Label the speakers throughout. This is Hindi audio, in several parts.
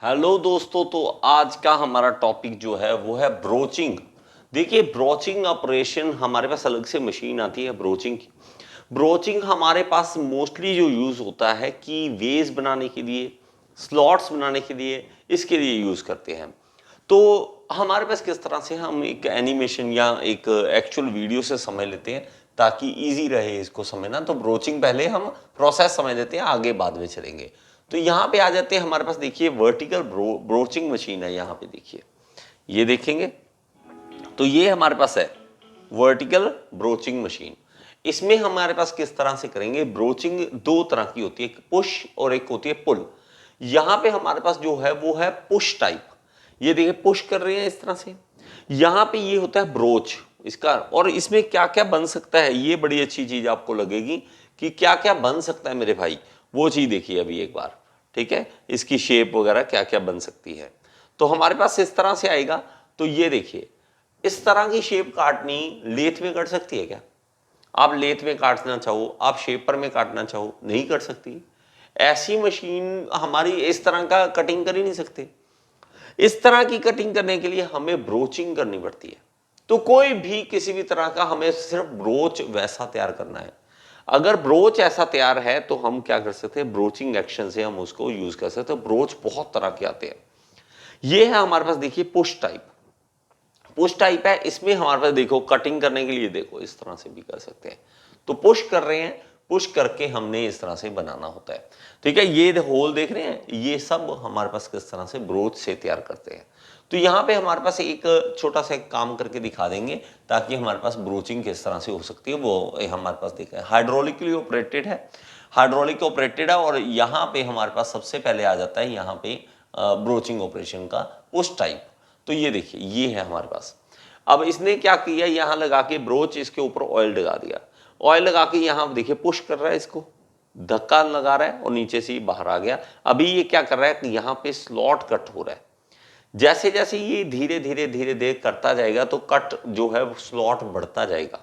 Speaker 1: हेलो दोस्तों, तो आज का हमारा टॉपिक जो है वो है ब्रोचिंग। देखिए, ब्रोचिंग ऑपरेशन हमारे पास अलग से मशीन आती है ब्रोचिंग की। ब्रोचिंग हमारे पास मोस्टली जो यूज़ होता है कि वेज बनाने के लिए, स्लॉट्स बनाने के लिए, इसके लिए यूज़ करते हैं। तो हमारे पास किस तरह से हम एक एनिमेशन या एक एक्चुअल वीडियो से समझ लेते हैं ताकि इजी रहे इसको समझना। तो ब्रोचिंग पहले हम प्रोसेस समझ लेते हैं, आगे बाद में चलेंगे। तो यहाँ पे आ जाते हैं हमारे पास। देखिए, वर्टिकल ब्रोचिंग मशीन है। यहाँ पे देखिए, ये देखेंगे तो ये हमारे पास है वर्टिकल ब्रोचिंग मशीन। इसमें हमारे पास किस तरह से करेंगे ब्रोचिंग, दो तरह की होती है, एक पुश और एक होती है पुल। यहां पे हमारे पास जो है वो है पुश टाइप। ये देखिए, पुश कर रहे हैं इस तरह से। यहां पे ये होता है ब्रोच इसका। और इसमें क्या क्या बन सकता है, ये बड़ी अच्छी चीज आपको लगेगी कि क्या क्या बन सकता है मेरे भाई। वो चीज देखिए अभी एक बार, ठीक है, इसकी शेप वगैरह क्या क्या बन सकती है। तो हमारे पास इस तरह से आएगा। तो ये देखिए, इस तरह की शेप काटनी लेथ में कट सकती है क्या? आप लेथ में काटना चाहो, आप शेपर में काटना चाहो, नहीं कर सकती। ऐसी मशीन हमारी इस तरह का कटिंग कर ही नहीं सकते। इस तरह की कटिंग करने के लिए हमें ब्रोचिंग करनी पड़ती है। तो कोई भी किसी भी तरह का हमें सिर्फ ब्रोच वैसा तैयार करना है। अगर ब्रोच ऐसा तैयार है तो हम क्या कर सकते हैं, ब्रोचिंग एक्शन से हम उसको यूज कर सकते हैं। ब्रोच बहुत तरह के आते हैं। ये है हमारे पास, देखिए, पुश टाइप। पुश टाइप है, इसमें हमारे पास देखो कटिंग करने के लिए देखो इस तरह से भी कर सकते हैं। तो पुश कर रहे हैं, पुश करके हमने इस तरह से बनाना होता है। ठीक है, ये होल देख रहे हैं, ये सब हमारे पास किस तरह से ब्रोच से तैयार करते हैं। तो यहाँ पे हमारे पास एक छोटा सा काम करके दिखा देंगे ताकि हमारे पास ब्रोचिंग किस तरह से हो सकती है वो हमारे पास देखा है। हाइड्रोलिकली ऑपरेटेड है, हाइड्रोलिक ऑपरेटेड है। और यहाँ पे हमारे पास सबसे पहले आ जाता है यहाँ पे ब्रोचिंग ऑपरेशन का पुश टाइप। तो ये देखिए, ये है हमारे पास। अब इसने क्या किया, यहां लगा के ब्रोच, इसके ऊपर ऑयल लगा दिया। ऑयल लगा के यहां देखिए पुश कर रहा है, इसको धक्का लगा रहा है और नीचे से बाहर आ गया। अभी ये क्या कर रहा है कि यहां पे स्लॉट कट हो रहा है। जैसे जैसे ये धीरे धीरे धीरे धीरे करता जाएगा तो कट जो है स्लॉट बढ़ता जाएगा,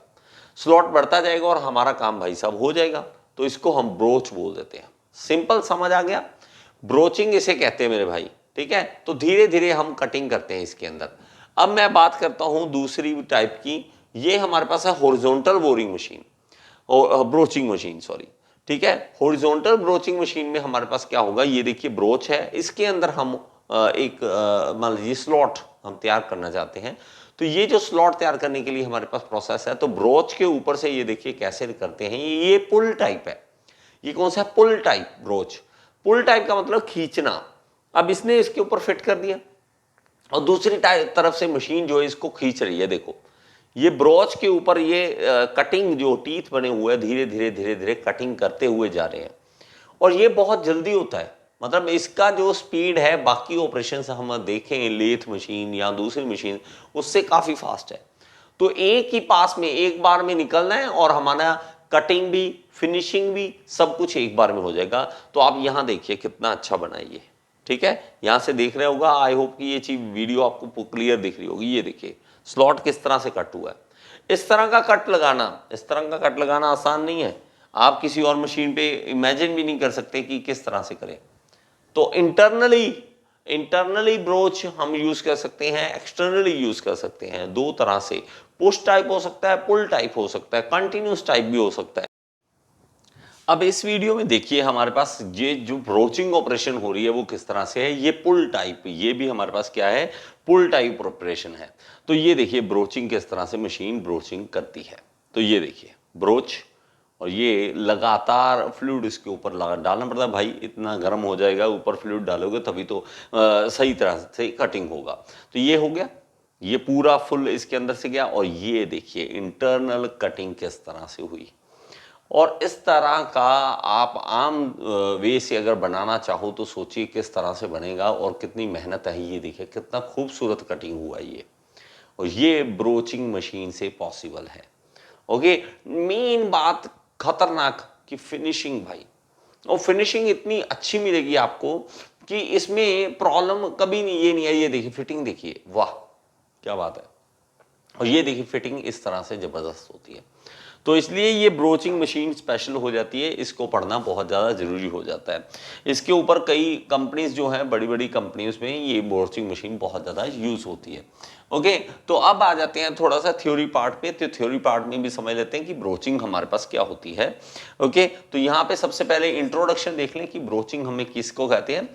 Speaker 1: स्लॉट बढ़ता जाएगा और हमारा काम भाई साहब हो जाएगा। तो इसको हम ब्रोच बोल देते हैं। सिंपल समझ आ गया, ब्रोचिंग इसे कहते हैं मेरे भाई। ठीक है, तो धीरे धीरे हम कटिंग करते हैं इसके अंदर। अब मैं बात करता हूं दूसरी टाइप की। ये हमारे पास है horizontal boring machine, broaching machine, sorry. ठीक है, हॉरिजॉन्टल ब्रोचिंग मशीन में हमारे पास क्या होगा, ये देखिए ब्रोच है, इसके अंदर हम एक मान लीजिए स्लॉट हम तैयार करना चाहते हैं। तो ये जो स्लॉट तैयार करने के लिए हमारे पास प्रोसेस है, तो ब्रोच के ऊपर से ये देखिए कैसे करते हैं। ये पुल टाइप है। ये कौन सा है? पुल टाइप ब्रोच। पुल टाइप का मतलब खींचना। अब इसने इसके ऊपर फिट कर दिया और दूसरी तरफ से मशीन जो है इसको खींच रही है। देखो, ये ब्रोच के ऊपर ये कटिंग जो टीथ बने हुए हैं, धीरे धीरे धीरे धीरे कटिंग करते हुए जा रहे हैं। और ये बहुत जल्दी होता है, मतलब इसका जो स्पीड है बाकी ऑपरेशन से हम देखें लेथ मशीन या दूसरी मशीन उससे काफी फास्ट है। तो एक ही पास में एक बार में निकलना है और हमारा कटिंग भी फिनिशिंग भी सब कुछ एक बार में हो जाएगा। तो आप यहां देखिए कितना अच्छा बनाइए। ठीक है, यहां से देख रहे होगा, आई होप कि ये चीज वीडियो आपको क्लियर दिख रही होगी। ये देखिए स्लॉट किस तरह से कट हुआ है। इस तरह का कट लगाना, इस तरह का कट लगाना आसान नहीं है। आप किसी और मशीन पे इमेजिन भी नहीं कर सकते कि किस तरह से करें। तो इंटरनली ब्रोच हम यूज कर सकते हैं, एक्सटर्नली यूज कर सकते हैं। दो तरह से, पुश टाइप हो सकता है, पुल टाइप हो सकता है, कंटिन्यूस टाइप भी हो सकता है। अब इस वीडियो में देखिए हमारे पास ये जो ब्रोचिंग ऑपरेशन हो रही है वो किस तरह से है। ये पुल टाइप, ये भी हमारे पास क्या है, पुल टाइप ऑपरेशन है। तो ये देखिए ब्रोचिंग किस तरह से मशीन ब्रोचिंग करती है। तो ये देखिए ब्रोच, और ये लगातार फ्लूइड इसके ऊपर डालना पड़ता है। भाई इतना गर्म हो जाएगा, ऊपर फ्लूइड डालोगे तभी तो सही तरह से कटिंग होगा। तो ये हो गया, ये पूरा फुल इसके अंदर से गया। और ये देखिए इंटरनल कटिंग किस तरह से हुई। और इस तरह का आप आम वे से अगर बनाना चाहो तो सोचिए किस तरह से बनेगा और कितनी मेहनत है। ये देखिए कितना खूबसूरत कटिंग हुआ ये, और ये ब्रोचिंग मशीन से पॉसिबल है। ओके, मेन बात खतरनाक कि फिनिशिंग भाई, और फिनिशिंग इतनी अच्छी मिलेगी आपको कि इसमें प्रॉब्लम कभी नहीं, ये नहीं है। ये देखिए फिटिंग देखिए, वाह क्या बात है। और ये देखिए फिटिंग इस तरह से जबरदस्त होती है। तो इसलिए ये ब्रोचिंग मशीन स्पेशल हो जाती है, इसको पढ़ना बहुत ज़्यादा ज़रूरी हो जाता है। इसके ऊपर कई कंपनीज जो हैं, बड़ी बड़ी कंपनीज में ये ब्रोचिंग मशीन बहुत ज़्यादा यूज़ होती है। ओके, तो अब आ जाते हैं थोड़ा सा थ्योरी पार्ट पे। तो थ्योरी पार्ट में भी समझ लेते हैं कि ब्रोचिंग हमारे पास क्या होती है। ओके, तो यहाँ पे सबसे पहले इंट्रोडक्शन देख लें कि ब्रोचिंग हमें किसको कहते हैं।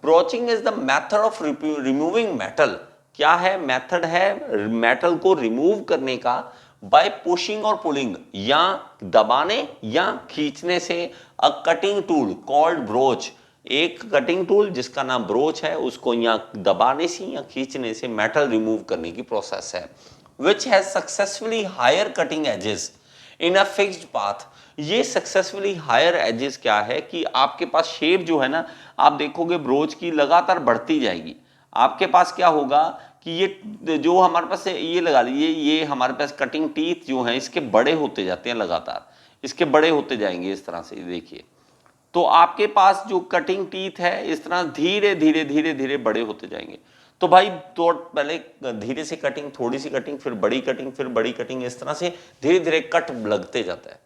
Speaker 1: Broaching is the method of removing metal. क्या है? मेथड है मेटल को रिमूव करने का बाय पुशिंग और पुलिंग, या दबाने या खींचने से अ कटिंग टूल कॉल्ड ब्रोच। एक कटिंग टूल जिसका नाम ब्रोच है, उसको यहाँ दबाने से या खींचने से मेटल रिमूव करने की प्रोसेस है। Which has successfully higher cutting edges in a fixed path. ये सक्सेसफुली हायर एजेस क्या है कि आपके पास शेप जो है ना, आप देखोगे ब्रोच की लगातार बढ़ती जाएगी। आपके पास क्या होगा कि ये जो हमारे पास ये लगा लीजिए, ये हमारे पास कटिंग टीथ जो हैं इसके बड़े होते जाते हैं, लगातार इसके बड़े होते जाएंगे इस तरह से। देखिए, तो आपके पास जो कटिंग टीथ है इस तरह धीरे धीरे धीरे धीरे बड़े होते जाएंगे। तो भाई, तो पहले धीरे से कटिंग, थोड़ी सी कटिंग, फिर बड़ी कटिंग, फिर बड़ी कटिंग, इस तरह से धीरे धीरे कट लगते जाता है।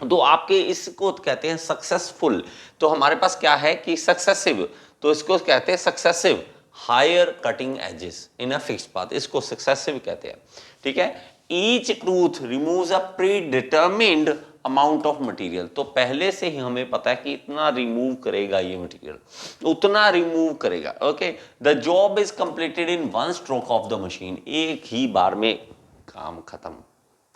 Speaker 1: तो आपके इसको कहते हैं सक्सेसफुल। तो हमारे पास क्या है कि सक्सेसिव, तो इसको कहते हैं successive higher cutting edges in a fixed path, इसको सक्सेसिव कहते हैं। ठीक है, each tooth removes a pre determined amount of material. तो पहले से ही हमें पता है कि इतना रिमूव करेगा ये मटेरियल, उतना रिमूव करेगा। Okay, the job is completed in one stroke of the machine. एक ही बार में काम खत्म,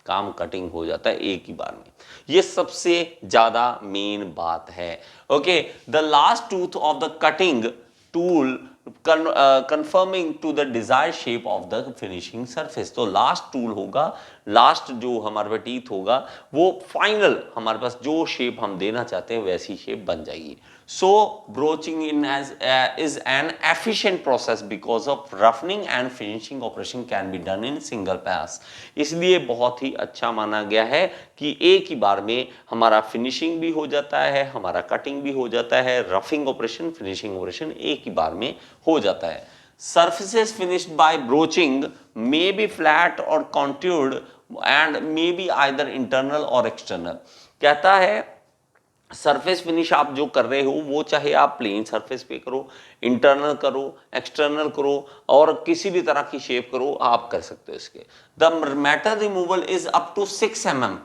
Speaker 1: काम कटिंग हो जाता है एक ही बार में। ये सबसे ज्यादा मेन बात है। Okay, the last tooth of the cutting tool conforming to the desired shape of the finishing surface. तो लास्ट टूल होगा, लास्ट जो हमारे पास टीथ होगा, वो फाइनल हमारे पास जो शेप हम देना चाहते हैं वैसी शेप बन जाएगी। So broaching in is an efficient process because of roughening and finishing operation can be done in single pass। इसलिए बहुत ही अच्छा माना गया है कि एक ही बार में हमारा फिनिशिंग भी हो जाता है, हमारा कटिंग भी हो जाता है, रफिंग ऑपरेशन, फिनिशिंग ऑपरेशन एक ही बार में हो जाता है। Surfaces finished by broaching may be flat or contoured and may be either internal or external। कहता है सरफेस फिनिश आप जो कर रहे हो वो चाहे आप प्लेन सरफेस पे करो, इंटरनल करो, एक्सटर्नल करो, और किसी भी तरह की शेप करो, आप कर सकते हो इसके। The metal removal is up to 6 mm,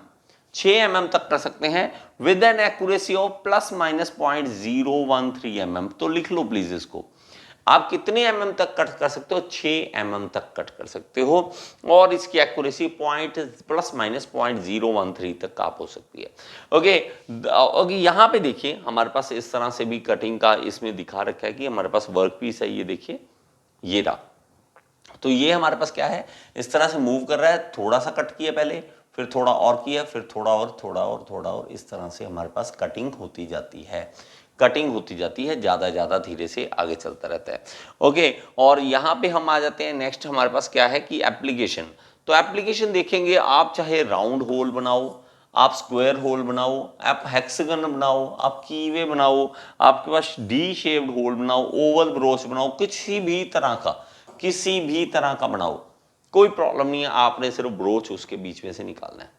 Speaker 1: 6 mm तक कर सकते हैं, with an accuracy of ±0.013 mm। तो लिख लो प्लीज इसको, आप कितने mm तक कट कर सकते हो? 6 mm तक कट कर सकते हो, और इसकी एक्यूरेसी ±013 तक आप हो सकती है। ओके, यहाँ पे देखिए हमारे पास इस तरह से भी कटिंग का इसमें दिखा रखा है कि हमारे पास वर्क पीस है, ये देखिए, ये रहा। तो ये हमारे पास क्या है, इस तरह से मूव कर रहा है, थोड़ा सा कट किया पहले, फिर थोड़ा और किया, फिर थोड़ा और, थोड़ा और, थोड़ा और, इस तरह से हमारे पास कटिंग होती जाती है, कटिंग होती जाती है, ज़्यादा ज़्यादा धीरे से आगे चलता रहता है। ओके, और यहाँ पे हम आ जाते हैं नेक्स्ट, हमारे पास क्या है कि एप्लीकेशन। तो एप्लीकेशन देखेंगे, आप चाहे राउंड होल बनाओ, आप स्क्वायर होल बनाओ, आप हेक्सागन बनाओ, आप कीवे बनाओ, आपके पास डी शेप्ड होल बनाओ, ओवल ब्रोच बनाओ, किसी भी तरह का, किसी भी तरह का बनाओ, कोई प्रॉब्लम नहीं है। आपने सिर्फ ब्रोच उसके बीच में से निकालना है।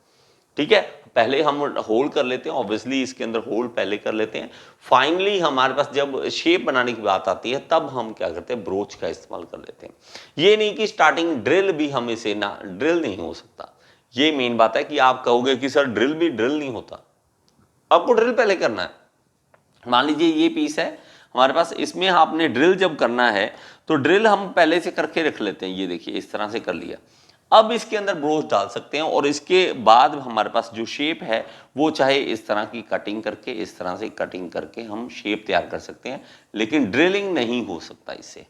Speaker 1: ठीक है, पहले हम होल कर लेते हैं, ऑब्वियसली इसके अंदर होल पहले कर लेते हैं। फाइनली हमारे पास जब शेप बनाने की बात आती है तब हम क्या करते हैं, ब्रोच का इस्तेमाल कर लेते हैं। ये नहीं कि स्टार्टिंग ड्रिल भी हम इसे ना, ड्रिल नहीं हो सकता। ये मेन बात है कि आप कहोगे कि सर ड्रिल भी, ड्रिल नहीं होता, आपको ड्रिल पहले करना है। मान लीजिए ये पीस है हमारे पास, इसमें आपने ड्रिल जब करना है तो ड्रिल हम पहले से करके रख लेते हैं। ये देखिए इस तरह से कर लिया, अब इसके अंदर ब्रोच डाल सकते हैं, और इसके बाद हमारे पास जो शेप है वो चाहे इस तरह की कटिंग करके, इस तरह से कटिंग करके हम शेप तैयार कर सकते हैं, लेकिन ड्रिलिंग नहीं हो सकता इससे।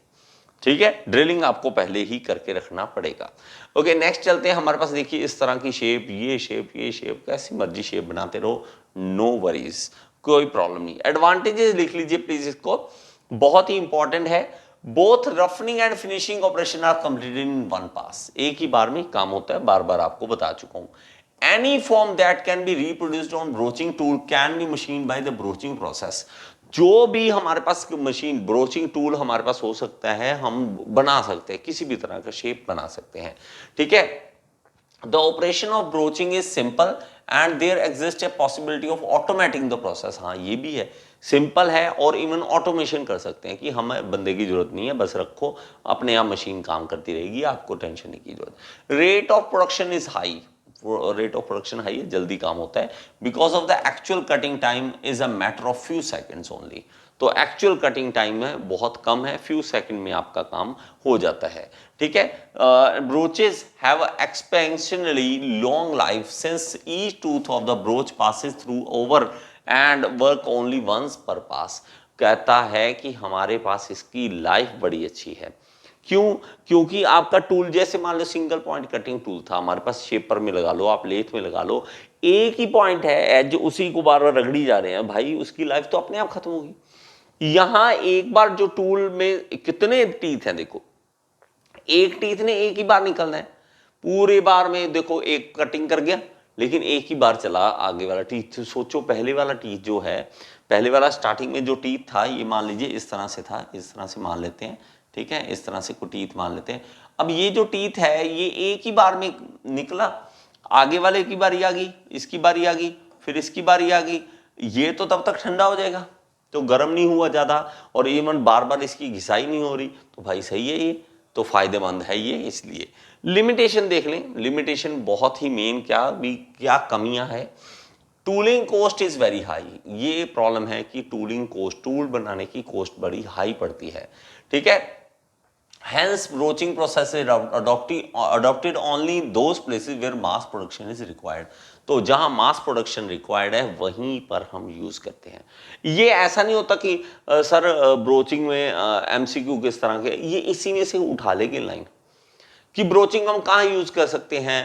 Speaker 1: ठीक है, ड्रिलिंग आपको पहले ही करके रखना पड़ेगा। ओके, नेक्स्ट चलते हैं। हमारे पास देखिए इस तरह की शेप, ये शेप, ये शेप, कैसी मर्जी शेप बनाते रहो, नो वरीज, कोई प्रॉब्लम नहीं। एडवांटेजेस लिख लीजिए प्लीज इसको, बहुत ही इंपॉर्टेंट है। Both roughing and finishing operation are completed in one pass. एक ही बार में काम होता है, बार बार आपको बता चुका हूं। Any form that can be reproduced on broaching tool can be machine by the broaching process. जो भी हमारे पास मशीन, ब्रोचिंग टूल हमारे पास हो सकता है, हम बना सकते हैं, किसी भी तरह का शेप बना सकते हैं। ठीक है, The operation of broaching is simple and there exists a possibility of automating the process. हाँ ये भी है, सिंपल है और इवन ऑटोमेशन कर सकते हैं कि हमें बंदे की जरूरत नहीं है, बस रखो अपने आप मशीन काम करती रहेगी, आपको टेंशन नहीं की जरूरत. Rate of production is high, rate of production high है, जल्दी काम होता है. Because of the actual cutting time is a matter of few seconds only. तो एक्चुअल कटिंग टाइम है बहुत कम है, फ्यू सेकंड में आपका काम हो जाता है. ठीक है. Broaches have exceptionally long life since each tooth of the broach passes through over and work only once per pass. कहता है कि हमारे पास इसकी लाइफ बड़ी अच्छी है. क्यों? क्योंकि आपका टूल जैसे मान लो सिंगल पॉइंट कटिंग टूल था हमारे पास, शेपर में लगा लो, आप लेथ में लगा लो, एक ही पॉइंट है, एज उसी को बार बार रगड़ी जा रहे हैं भाई, उसकी लाइफ तो अपने आप खत्म होगी. यहां एक बार जो टूल में कितने टीथ हैं देखो, एक टीथ ने एक ही बार निकलना है, पूरे बार में देखो एक कटिंग कर गया, लेकिन एक ही बार चला आगे वाला टीथ. सोचो पहले वाला टीथ जो है, पहले वाला स्टार्टिंग में जो टीथ था, ये मान लीजिए इस तरह से था, इस तरह से मान लेते हैं. ठीक है, इस तरह से कोई टीथ मान लेते हैं. अब ये जो टीथ है ये एक ही बार में निकला, आगे वाले की बारी आ गई, इसकी बारी आ गई, फिर इसकी बारी आ गई. ये तो तब तक ठंडा हो जाएगा, तो गर्म नहीं हुआ ज्यादा, और इवन बार बार इसकी घिसाई नहीं हो रही, तो भाई सही है, ये तो फायदेमंद है ये. इसलिए लिमिटेशन देख लें, लिमिटेशन बहुत ही मेन क्या कमियां है. Tooling cost is very high. ये प्रॉब्लम है कि टूलिंग कॉस्ट, टूल बनाने की कॉस्ट बड़ी हाई पड़ती है. ठीक है. Hence, broaching process is adopted only those places where mass production is required. तो जहां मास प्रोडक्शन रिक्वायर्ड है वहीं पर हम यूज करते हैं. ये ऐसा नहीं होता कि सर ब्रोचिंग में एमसीक्यू किस तरह के, ये इसी में से उठा लेंगे लाइन कि ब्रोचिंग हम कहाँ यूज कर सकते हैं,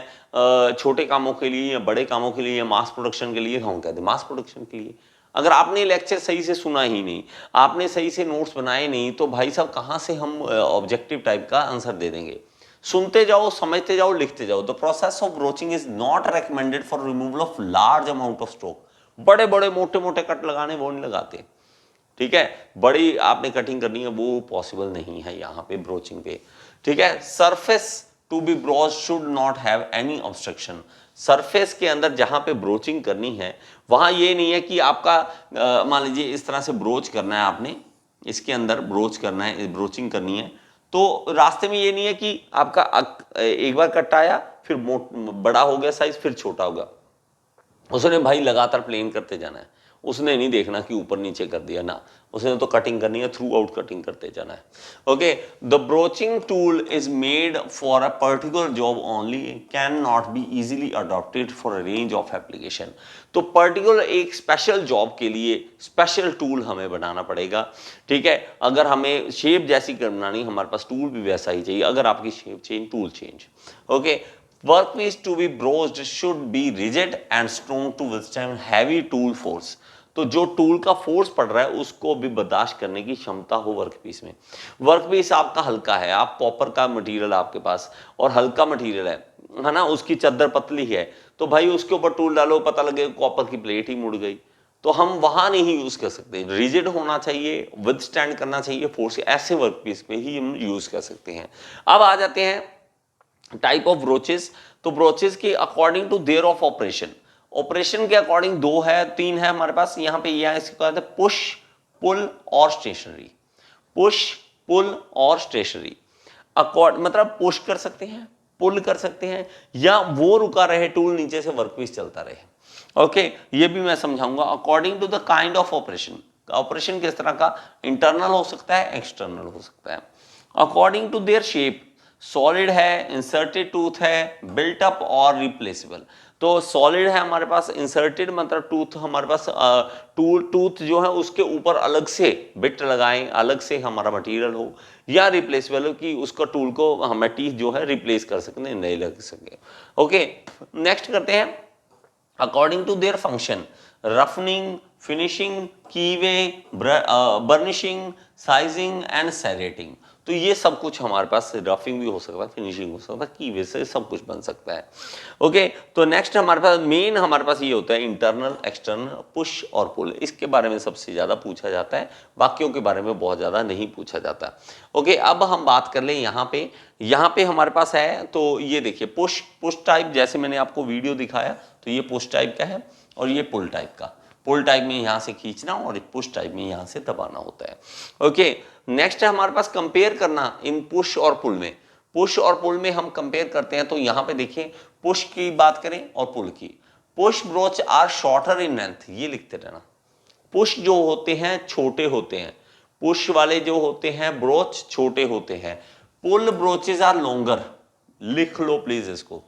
Speaker 1: छोटे कामों के लिए या बड़े कामों के लिए या मास प्रोडक्शन के लिए. हम कहते हैं मास प्रोडक्शन के लिए. अगर आपने लेक्चर सही से सुना ही नहीं, आपने सही से नोट्स बनाए नहीं, तो भाई साहब कहाँ से हम ऑब्जेक्टिव टाइप का आंसर दे देंगे. सुनते जाओ, समझते जाओ, लिखते जाओ. The process of broaching is not recommended for removal of large amount of stock. बड़े बड़े मोटे मोटे कट लगाने वो नहीं लगाते. ठीक है, बड़ी आपने कटिंग करनी है वो पॉसिबल नहीं है यहाँ पे ब्रोचिंग पे. ठीक है. Surface to be broach should not have any obstruction. Surface के अंदर जहां पे ब्रोचिंग करनी है वहां ये नहीं है कि आपका मान लीजिए इस तरह से ब्रोच करना है, आपने इसके अंदर ब्रोच करना है, ब्रोचिंग करनी है, तो रास्ते में ये नहीं है कि आपका एक बार कट आया, फिर बड़ा हो गया साइज, फिर छोटा होगा. उसने भाई लगातार प्लेन करते जाना है, उसने नहीं देखना कि ऊपर नीचे कर दिया ना, उसने तो कटिंग करनी है, थ्रू आउट कटिंग करते जाना है. Okay. The broaching tool is made for a particular job only, can not be easily adopted for a range of application. तो पर्टिकुलर एक स्पेशल जॉब के लिए स्पेशल टूल हमें बनाना पड़ेगा. ठीक है. अगर हमें शेप जैसी बनानी, हमारे पास टूल भी वैसा ही चाहिए. अगर आपकी shape change, tool change. Okay. Workpiece to be broached should be rigid and strong to withstand heavy tool force. तो जो टूल का फोर्स पड़ रहा है उसको भी बर्दाश्त करने की क्षमता हो वर्कपीस में. वर्कपीस आपका हल्का है, आप कॉपर का मटेरियल आपके पास और हल्का मटेरियल है ना, उसकी चद्दर पतली है, तो भाई उसके ऊपर टूल डालो, पता लगे कॉपर की प्लेट ही मुड़ गई, तो हम वहां नहीं यूज कर सकते. रिजिड होना चाहिए, विथस्टैंड करना चाहिए फोर्स, ऐसे वर्कपीस पे ही हम यूज कर सकते हैं. अब आ जाते हैं टाइप ऑफ ब्रोचेस. तो ब्रोचेस के according to their of operation, operation के अकॉर्डिंग दो है, तीन है हमारे पास. यहाँ पे यह इसको कहते हैं पुश, पुल और स्टेशनरी. पुश, पुल और स्टेशनरी. मतलब पुश कर सकते हैं, पुल कर सकते हैं, या वो रुका रहे टूल, नीचे से वर्कपीस चलता रहे. ओके. ये भी मैं समझाऊंगा. According to the kind of operation, operation किस तरह का, इंटरनल हो सकता है, एक्सटर्नल हो सकता है. According to their shape, solid है, इंसर्टेड टूथ है, बिल्ट अप और रिप्लेसेबल. तो सॉलिड है हमारे पास, इंसर्टेड मतलब टूथ हमारे पास, टूथ जो है उसके ऊपर अलग से बिट लगाएं, अलग से हमारा मटेरियल हो, या रिप्लेसेबल हो कि उसका टूल को हमें टीथ जो है रिप्लेस कर सकते हैं, नहीं लग सके. ओके. नेक्स्ट करते हैं according to their function, roughing, finishing, keyway, burnishing, sizing and serrating. तो ये सब कुछ हमारे पास रफिंग भी हो सकता है, फिनिशिंग हो सकता है, की वजह से सब कुछ बन सकता है। ओके, तो नेक्स्ट हमारे पास मेन हमारे पास ये होता है इंटरनल एक्सटर्नल पुश और पुल। इसके बारे में सबसे ज़्यादा पूछा जाता है, बाकियों के बारे में बहुत ज़्यादा नहीं पूछा जाता। ओके, अब हम बात कर लें यहाँ पे हमारे पास है, तो ये देखिए पुश टाइप, जैसे मैंने आपको वीडियो दिखाया, तो ये पुश टाइप का है और ये पुल टाइप का। पुल टाइप में यहाँ से खींचना और पुश टाइप में यहाँ से दबाना होता है। ओके, नेक्स्ट है हमारे पास कंपेयर करना इन पुश और पुल में। पुश और पुल में हम कंपेयर करते हैं, तो यहाँ पे देखिए पुश की बात करें और पुल की। Push broach are shorter in length, ये लिखते रहना। पुश जो होते हैं छोटे होते हैं, पुश वाले जो होते हैं ब्रोच छोटे होते हैं, पुल ब्रोचेज आर लॉन्गर। लिख लो प्लीज इसको,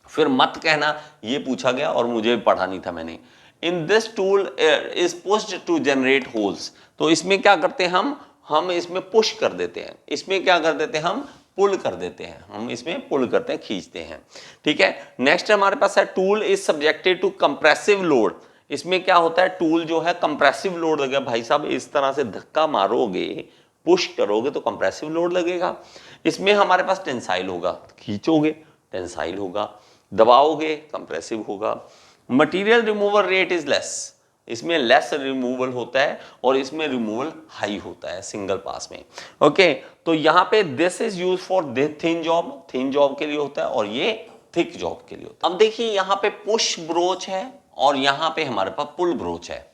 Speaker 1: फिर मत कहना ये पूछा गया और मुझे पढ़ा नहीं था मैंने। In this tool is pushed to generate holes, तो इसमें क्या करते हैं हम इसमें पुश कर देते हैं, इसमें क्या कर देते हैं हम पुल कर देते हैं, हम इसमें पुल करते हैं, खींचते हैं। ठीक है, नेक्स्ट हमारे पास है tool is subjected to compressive load. इसमें क्या होता है, टूल जो है कंप्रेसिव लोड लगेगा। भाई साहब इस तरह से धक्का मारोगे, पुश करोगे तो कंप्रेसिव लोड लगेगा। इसमें हमारे पास टेंसाइल होगा, खींचोगे टेंसाइल होगा, दबाओगे कंप्रेसिव होगा। Material removal rate is less, इसमें लेस रिमूवल होता है और इसमें रिमूवल हाई होता है सिंगल पास में। ओके, तो यहाँ पे this is use for thin job के लिए होता है और ये थिक जॉब के लिए होता है। अब देखिए यहाँ पे पुश ब्रोच है और यहाँ पे हमारे पास पुल ब्रोच है।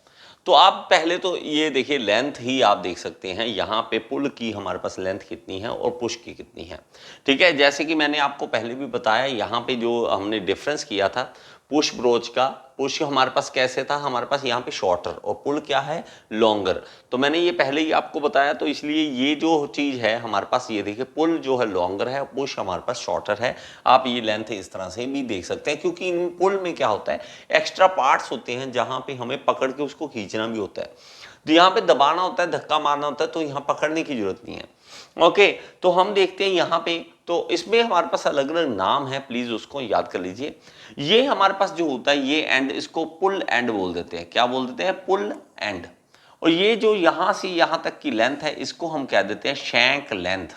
Speaker 1: तो आप पहले तो ये देखिए लेंथ ही आप देख सकते हैं, यहाँ पे पुल की हमारे पास लेंथ कितनी है और पुश की कितनी है। ठीक है, जैसे कि मैंने आपको पहले भी बताया, यहाँ पे जो हमने डिफरेंस किया था पुश ब्रोच का, पुश हमारे पास कैसे था, हमारे पास यहाँ पे शॉर्टर और पुल क्या है लॉन्गर। तो मैंने ये पहले ही आपको बताया, तो इसलिए ये जो चीज़ है हमारे पास, ये देखिए पुल जो है लॉन्गर है, पुश हमारे पास शॉर्टर है। आप ये लेंथ इस तरह से भी देख सकते हैं, क्योंकि इन पुल में क्या होता है एक्स्ट्रा पार्ट्स होते हैं जहाँ पे हमें पकड़ के उसको खींचना भी होता है। तो यहाँ पे दबाना होता है, धक्का मारना होता है, तो यहाँ पकड़ने की जरूरत नहीं है। ओके, तो हम देखते हैं यहाँ पे, तो इसमें हमारे पास अलग अलग नाम है, प्लीज उसको याद कर लीजिए। ये हमारे पास जो होता है ये एंड, इसको पुल एंड बोल देते हैं। क्या बोल देते हैं, पुल एंड। और ये जो यहां से यहां तक की लेंथ है इसको हम कह देते हैं शैंक लेंथ,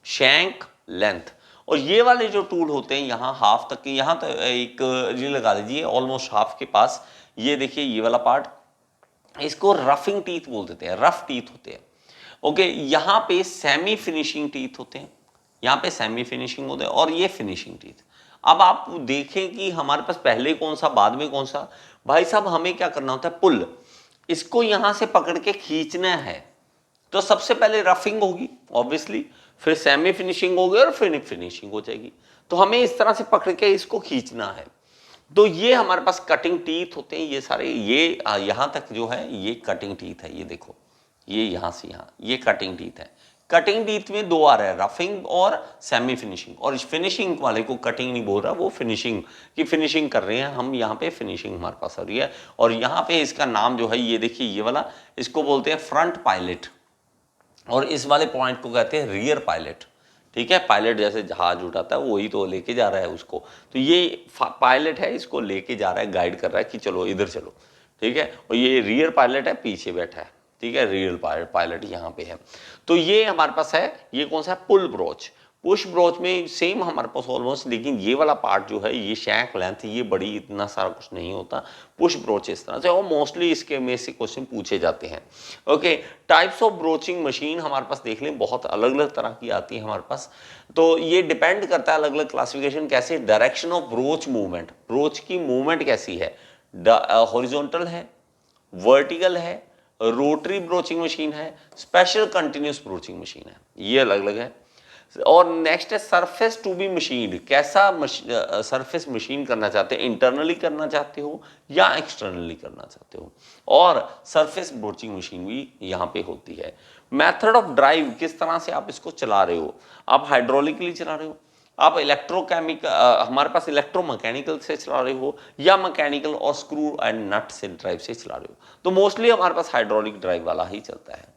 Speaker 1: शैंक लेंथ। और ये वाले जो टूल होते हैं यहाँ हाफ तक के, यहाँ तक एक ये लगा लीजिए ऑलमोस्ट हाफ के पास, ये देखिए ये वाला पार्ट, इसको रफिंग टीथ बोल देते हैं, रफ टीथ होते हैं। ओके, यहाँ पे सेमी फिनिशिंग टीथ होते हैं, यहाँ पे सेमी फिनिशिंग होते हैं और ये फिनिशिंग टीथ। अब आप देखें कि हमारे पास पहले कौन सा बाद में कौन सा। भाई साहब हमें क्या करना होता है, पुल, इसको यहां से पकड़ के खींचना है, तो सबसे पहले रफिंग होगी ऑब्वियसली, फिर सेमी फिनिशिंग होगी और फिर फिनिशिंग हो जाएगी। तो हमें इस तरह से पकड़ के इसको खींचना है। तो ये हमारे पास कटिंग टीथ होते हैं, ये सारे, ये यहां तक जो है ये कटिंग टीथ है, ये देखो ये यहां से यहां, ये कटिंग टीथ है। कटिंग टीथ में दो आ रहा है, रफिंग और सेमी फिनिशिंग। और फिनिशिंग वाले को कटिंग नहीं बोल रहा, वो फिनिशिंग की फिनिशिंग कर रहे हैं हम, यहाँ पे फिनिशिंग हमारे पास आ रही है। और यहाँ पे इसका नाम जो है ये देखिए ये वाला, इसको बोलते हैं फ्रंट पायलट और इस वाले पॉइंट को कहते हैं रियर पायलट। ठीक है, पायलट जैसे जहाज उठाता है वही तो लेके जा रहा है उसको, तो ये पायलट है, इसको लेके जा रहा है, गाइड कर रहा है कि चलो इधर चलो। ठीक है, और ये रियर पायलट है, पीछे बैठा है। ठीक है, रियल पायलट यहाँ पे है। तो ये हमारे पास है, ये कौन सा है, पुल ब्रोच। पुश ब्रोच में सेम हमारे पास ऑलमोस्ट, लेकिन ये वाला पार्ट जो है ये शैंक लेंथ, ये बड़ी इतना सारा कुछ नहीं होता। पुश ब्रोच इस तरह से, और मोस्टली इसके में से क्वेश्चन पूछे जाते हैं। Okay, types of broaching machine हमारे पास देख लें, बहुत अलग अलग तरह की आती है हमारे पास। तो ये डिपेंड करता है अलग अलग क्लासिफिकेशन कैसे, direction of broach movement, broach की मूवमेंट कैसी है, हॉरिजॉन्टल है, वर्टिकल है, रोटरी ब्रोचिंग मशीन है, स्पेशल कंटिन्यूस ब्रोचिंग मशीन है, ये अलग अलग है। और नेक्स्ट है सरफेस टू बी मशीन, कैसा सरफेस मशीन करना चाहते हैं, इंटरनली करना चाहते हो या एक्सटर्नली करना चाहते हो। और सरफेस ब्रोचिंग मशीन भी यहाँ पे होती है। मेथड ऑफ ड्राइव, किस तरह से आप इसको चला रहे हो, आप हाइड्रोलिकली चला रहे हो, आप इलेक्ट्रोकेमिकल, हमारे पास इलेक्ट्रोमैकेनिकल से चला रहे हो, या मैकेनिकल और स्क्रू एंड नट से ड्राइव से चला रहे हो। तो मोस्टली हमारे पास हाइड्रोलिक ड्राइव वाला ही चलता है।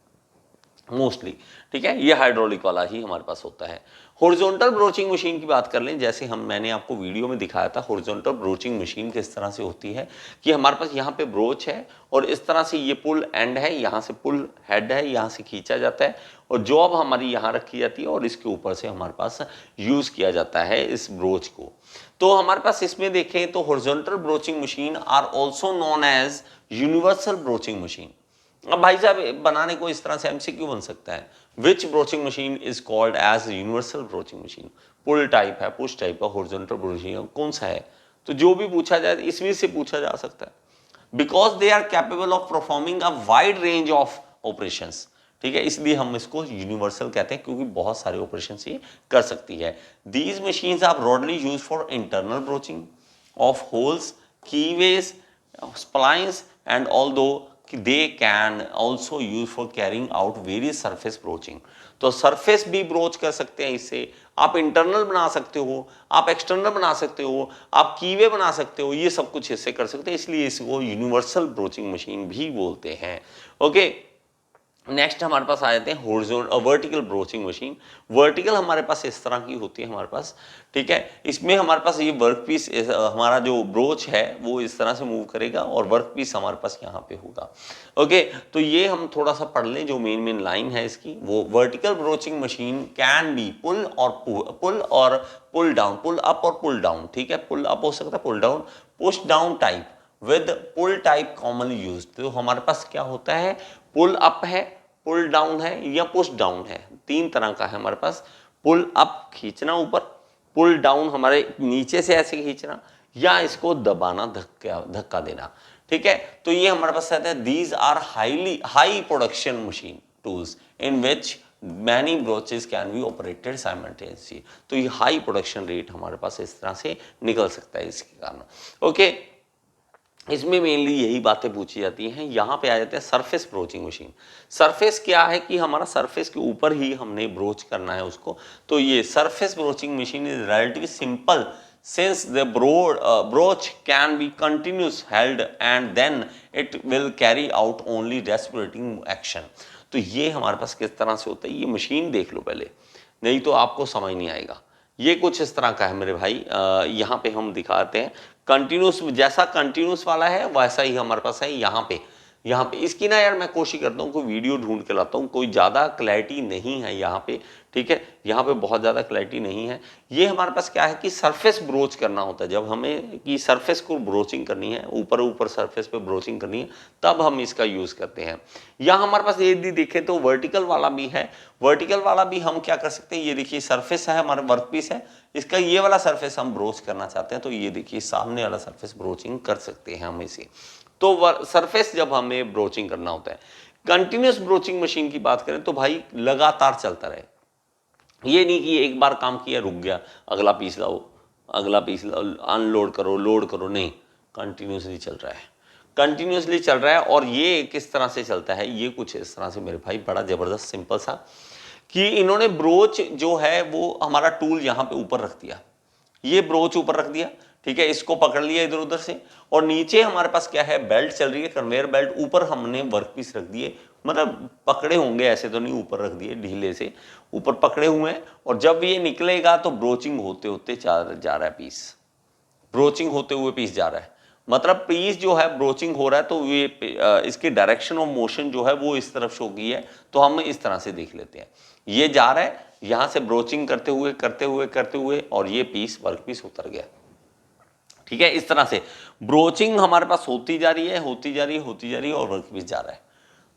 Speaker 1: मोस्टली, ठीक है, ये हाइड्रोलिक वाला ही हमारे पास होता है। हॉरिजॉन्टल ब्रोचिंग मशीन की बात कर लें, जैसे मैंने आपको वीडियो में दिखाया था, हॉरिजॉन्टल ब्रोचिंग मशीन किस तरह से होती है कि हमारे पास यहाँ पे ब्रोच है और इस तरह से ये पुल एंड है, यहाँ से पुल हेड है, यहाँ से खींचा जाता है और जॉब हमारी यहाँ रखी जाती है और इसके ऊपर से हमारे पास यूज़ किया जाता है इस ब्रोच को। तो हमारे पास इसमें देखें तो horizontal broaching machine are also known as universal broaching machine. अब भाई साहब बनाने को इस तरह से एमसीक्यू बन सकता है, which broaching machine is called as universal broaching machine. Pull type है, पुश टाइप है, हॉरिजॉन्टल ब्रोचिंग कौन सा है, तो जो भी पूछा जाए इसमें से पूछा जा सकता है, because they are capable of performing a wide range of operations. ठीक है, इसलिए हम इसको यूनिवर्सल कहते हैं क्योंकि बहुत सारे ऑपरेशन ये कर सकती है। These machines are broadly use for internal broaching of holes, keyways, splines and although they can also use for carrying out various surface broaching। तो सरफेस भी ब्रोच कर सकते हैं इससे, आप इंटरनल बना सकते हो, आप एक्सटर्नल बना सकते हो, आप कीवे बना सकते हो, ये सब कुछ इससे कर सकते हैं, इसलिए इसको यूनिवर्सल ब्रोचिंग मशीन भी बोलते हैं। ओके, नेक्स्ट हमारे पास आ जाते हैं horizontal vertical broaching machine. Vertical हमारे पास इस तरह की होती है हमारे पास, ठीक है, इसमें हमारे पास ये वर्क पीस हमारा जो ब्रोच है वो इस तरह से मूव करेगा और वर्क पीस हमारे पास यहाँ पे होगा। ओके, तो ये हम थोड़ा सा पढ़ लें, जो मेन लाइन है इसकी, वो vertical broaching machine can be pull और पुल डाउन, पुल अप और पुल डाउन, ठीक है, पुल अप हो सकता है, pull down, push down type with pull type commonly use. तो हमारे पास क्या होता है, पुल अप है, पुल डाउन है या पुश डाउन है, तीन तरह का है हमारे पास। पुल अप खींचना ऊपर, पुल डाउन हमारे नीचे से ऐसे खींचना, या इसको दबाना, धक्का देना, ठीक है। तो ये हमारे पास रहता है, these are high production machine tools in which many broaches can be operated simultaneously. तो ये हाई प्रोडक्शन रेट हमारे पास इस तरह से निकल सकता है इसके कारण। ओके, इसमें मेनली यही बातें पूछी जाती हैं। यहाँ पे आ जाते हैं सरफेस ब्रोचिंग मशीन। सरफेस क्या है कि हमारा सरफेस के ऊपर ही हमने ब्रोच करना है उसको, तो ये surface broaching machine is relatively simple since the broach can be continuous held and then it will carry out only reciprocating action. तो ये हमारे पास किस तरह से होता है, ये मशीन देख लो पहले, नहीं तो आपको समझ नहीं आएगा। ये कुछ इस तरह का है मेरे भाई, यहाँ पे हम दिखाते हैं कंटिन्यूस, जैसा कंटिन्यूस वाला है वैसा ही हमारे पास है। यहाँ पे इसकी ना यार मैं कोशिश करता हूँ कोई वीडियो ढूंढ के लाता हूँ, कोई ज़्यादा क्लैरिटी नहीं है यहाँ पे, ठीक है, यहाँ पे बहुत ज़्यादा क्लैरिटी नहीं है। ये हमारे पास क्या है कि सरफेस ब्रोच करना होता है, जब हमें कि सरफेस को ब्रोचिंग करनी है, ऊपर सरफेस पे ब्रोचिंग करनी है, तब हम इसका यूज़ करते हैं। यहाँ हमारे पास ये देखें तो वर्टिकल वाला भी है, वर्टिकल वाला भी हम क्या कर सकते हैं, ये देखिए सरफेस है हमारा, वर्क पीस है, इसका ये वाला सरफेस हम ब्रोच करना चाहते हैं, तो ये देखिए सामने वाला सरफेस ब्रोचिंग कर सकते हैं हम इसे। तो सरफेस जब हमें ब्रोचिंग करना होता है, कंटिन्यूस ब्रोचिंग मशीन की बात करें तो भाई लगातार चलता रहे, ये नहीं कि एक बार काम किया रुक गया, अगला पीस लाओ, अगला पीस लाओ, अनलोड करो, लोड करो, नहीं, कंटिन्यूसली चल रहा है, कंटिन्यूसली चल रहा है। और ये किस तरह से चलता है, ये कुछ इस तरह से मेरे भाई, बड़ा जबरदस्त सिंपल सा, कि इन्होंने ब्रोच जो है वो हमारा टूल यहाँ पे ऊपर रख दिया, ये ब्रोच ऊपर रख दिया, ठीक है, इसको पकड़ लिया इधर उधर से, और नीचे हमारे पास क्या है, बेल्ट चल रही है, कन्वेयर बेल्ट, ऊपर हमने वर्क पीस रख दिए, मतलब पकड़े होंगे, ऐसे तो नहीं, ऊपर रख दिए ढीले से, ऊपर पकड़े हुए हैं, और जब ये निकलेगा तो ब्रोचिंग होते होते जा रहा है पीस, ब्रोचिंग होते हुए पीस जा रहा है, मतलब पीस जो है ब्रोचिंग हो रहा है, तो ये इसकी डायरेक्शन ऑफ मोशन जो है वो इस तरफ शो की है, तो हम इस तरह से देख लेते हैं, ये जा रहा है यहाँ से ब्रोचिंग करते हुए और ये पीस वर्क पीस उतर गया, ठीक है। इस तरह से ब्रोचिंग हमारे पास होती जा रही है और वर्क पीस जा रहा है,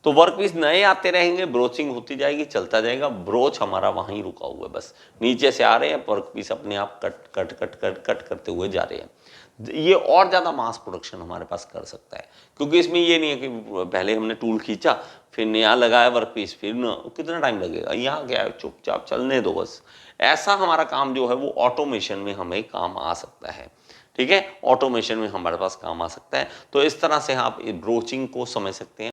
Speaker 1: तो वर्क पीस नए आते रहेंगे, ब्रोचिंग होती जाएगी, चलता जाएगा, ब्रोच हमारा वहीं रुका हुआ है, बस नीचे से आ रहे हैं, वर्क पीस अपने आप कट करते हुए जा रहे हैं। ये और ज़्यादा मास प्रोडक्शन हमारे पास कर सकता है, क्योंकि इसमें ये नहीं है कि पहले हमने टूल खींचा, फिर नया लगाया वर्क पीस, फिर कितना टाइम लगेगा, यहाँ क्या है, चुपचाप चलने दो बस। ऐसा हमारा काम जो है वो ऑटोमेशन में हमें काम आ सकता है, ठीक है, ऑटोमेशन में हमारे पास काम आ सकता है। तो इस तरह से आप ब्रोचिंग को समझ सकते हैं।